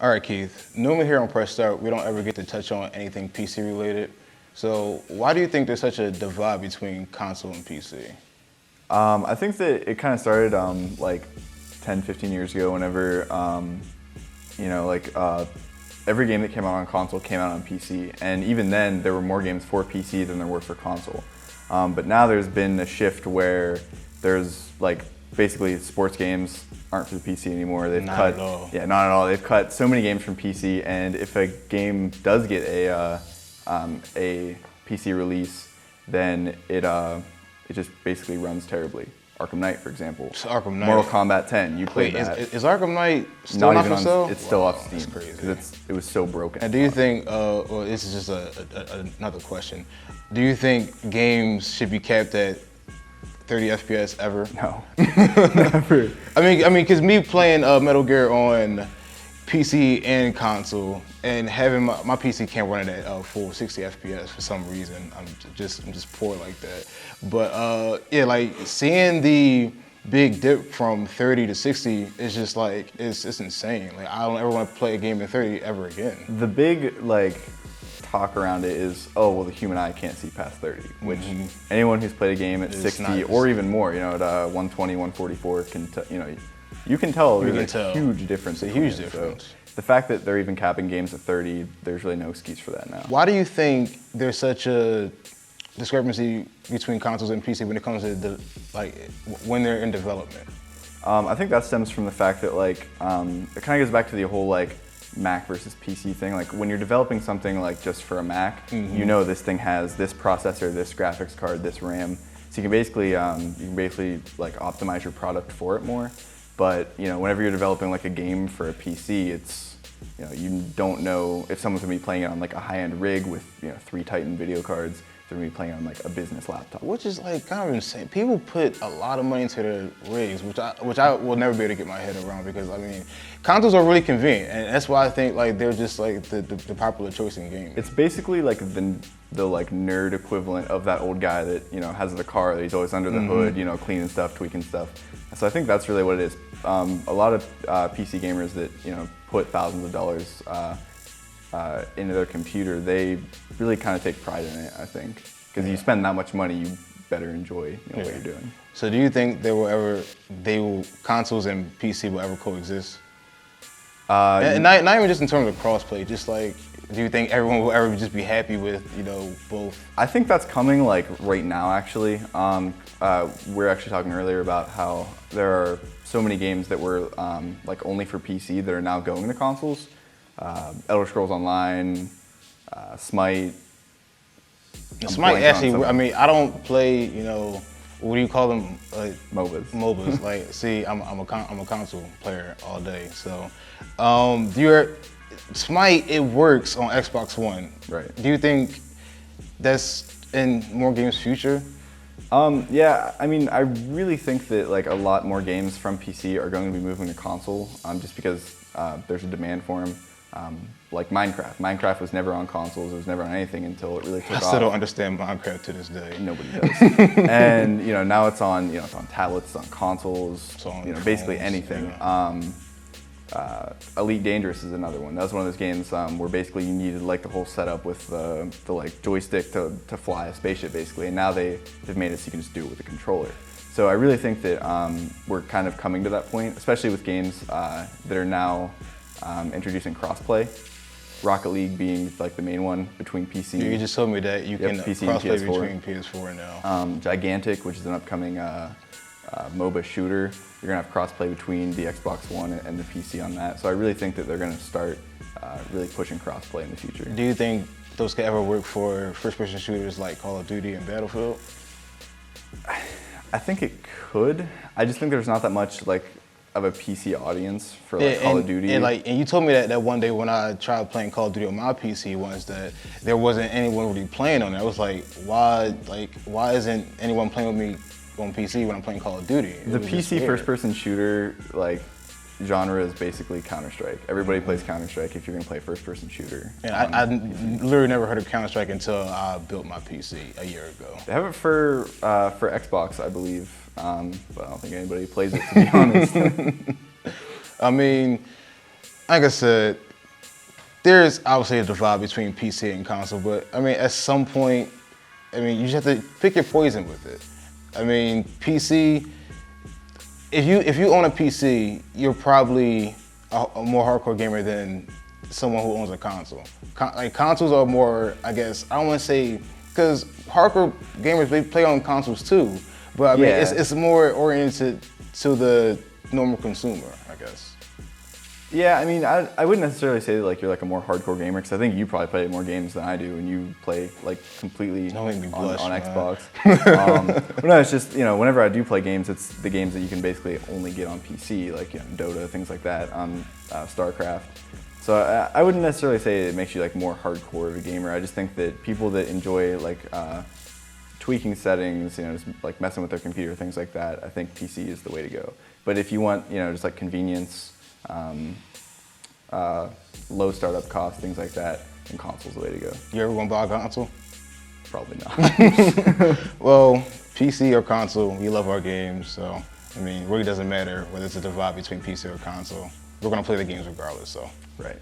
All right, Keith. Normally here on Press Start, we don't ever get to touch on anything PC related. So why do you think there's such a divide between console and PC? I think that it kind of started like 10, 15 years ago whenever, every game that came out on console came out on PC. And even then, there were more games for PC than there were for console. But now there's been a shift where there's like basically sports games aren't for the PC anymore. They've Not cut, at all. Yeah, not at all. They've cut so many games from PC, and if a game does get a PC release, then it just basically runs terribly. Arkham Knight, for example. It's Arkham Knight. Mortal Kombat 10. You played that. Is Arkham Knight still Not not even for sale? It's still off Steam. That's crazy. Because it was so broken. And do you think, well, this is just another question. Do you think games should be capped at 30 FPS ever? No, never. I mean, because me playing Metal Gear on PC and console, and having my PC can't run it at full 60 FPS for some reason. I'm just poor like that. But yeah, like seeing the big dip from 30 to 60 is just like it's insane. Like I don't ever want to play a game in 30 ever again. The big talk around it is, oh well, the human eye can't see past 30, which anyone who's played a game at 60 or even more, at 120, 144 can you can tell there's a huge difference. It's a huge difference. So the fact that they're even capping games at 30, there's really no excuse for that now. Why do you think there's such a discrepancy between consoles and PC when it comes to when they're in development? I think that stems from the fact that it kind of goes back to the whole Mac versus PC thing. Like when you're developing something just for a Mac, you know this thing has this processor, this graphics card, this RAM. So you can basically optimize your product for it more. But whenever you're developing a game for a PC, it's you don't know if someone's gonna be playing it on a high-end rig with 3 Titan video cards. They're gonna be playing on a business laptop. Which is kind of insane. People put a lot of money into their rigs, which I will never be able to get my head around because I mean, consoles are really convenient, and that's why I think they're just the popular choice in gaming. It's basically the nerd equivalent of that old guy that has the car that he's always under the hood, cleaning stuff, tweaking stuff. So I think that's really what it is. A lot of PC gamers that put thousands of dollars into their computer, they really kind of take pride in it, I think. Because you spend that much money, you better enjoy what you're doing. So do you think consoles and PC will ever coexist? And not even just in terms of crossplay, just do you think everyone will ever just be happy with both? I think that's coming right now actually. We're actually talking earlier about how there are so many games that were only for PC that are now going to consoles. Elder Scrolls Online, Smite. Smite actually, I mean, I don't play, what do you call them? MOBAs. MOBAs. See, I'm a console player all day. So, Smite, it works on Xbox One. Right. Do you think that's in more games' future? Yeah, I mean, I really think that a lot more games from PC are going to be moving to console, just because there's a demand for them. Like Minecraft. Minecraft was never on consoles. It was never on anything until it really took off. I still don't understand Minecraft to this day. Nobody does. And now it's on it's on tablets, it's on consoles, It's on basically phones, anything. yeah. Elite Dangerous is another one. That was one of those games where basically you needed the whole setup with the joystick to fly a spaceship basically, and now they've made it so you can just do it with a controller. So I really think that we're kind of coming to that point, especially with games that are now introducing crossplay. Rocket League being the main one between PC. You just told me that you can PC crossplay and PS4. between PS4 now. Gigantic, which is an upcoming MOBA shooter. You're gonna have crossplay between the Xbox One and the PC on that. So I really think that they're gonna start really pushing crossplay in the future. Do you think those could ever work for first-person shooters like Call of Duty and Battlefield? I think it could. I just think there's not that much of a PC audience for Call of Duty. And you told me that one day when I tried playing Call of Duty on my PC once that there wasn't anyone really playing on it. I was why isn't anyone playing with me on PC when I'm playing Call of Duty? The PC first-person shooter genre is basically Counter-Strike. Everybody plays Counter-Strike if you're gonna play first-person shooder. And I literally never heard of Counter-Strike until I built my PC a year ago. They have it for Xbox, I believe, but I don't think anybody plays it, to be honest. I mean, like I said, there's obviously a divide between PC and console, but I mean, at some point, I mean, you just have to pick your poison with it. I mean, PC, if you own a PC, you're probably a more hardcore gamer than someone who owns a console. Like consoles are more, I guess, I don't want to say, because hardcore gamers, they play on consoles too, but I mean, it's more oriented to the normal consumer, I guess. Yeah, I mean, I wouldn't necessarily say that, like, you're like a more hardcore gamer, because I think you probably play more games than I do, and you play like completely on Xbox. But no, it's just, you know, whenever I do play games, it's the games that you can basically only get on PC, like, you know, Dota, things like that, StarCraft. So I wouldn't necessarily say it makes you like more hardcore of a gamer. I just think that people that enjoy like tweaking settings, you know, just like messing with their computer, things like that, I think PC is the way to go. But if you want, you know, just like convenience, low startup costs, things like that, then console's the way to go. You ever gonna buy a console? Probably not. Well, PC or console, we love our games, so I mean, it really doesn't matter whether it's a divide between PC or console. We're gonna play the games regardless, so. Right.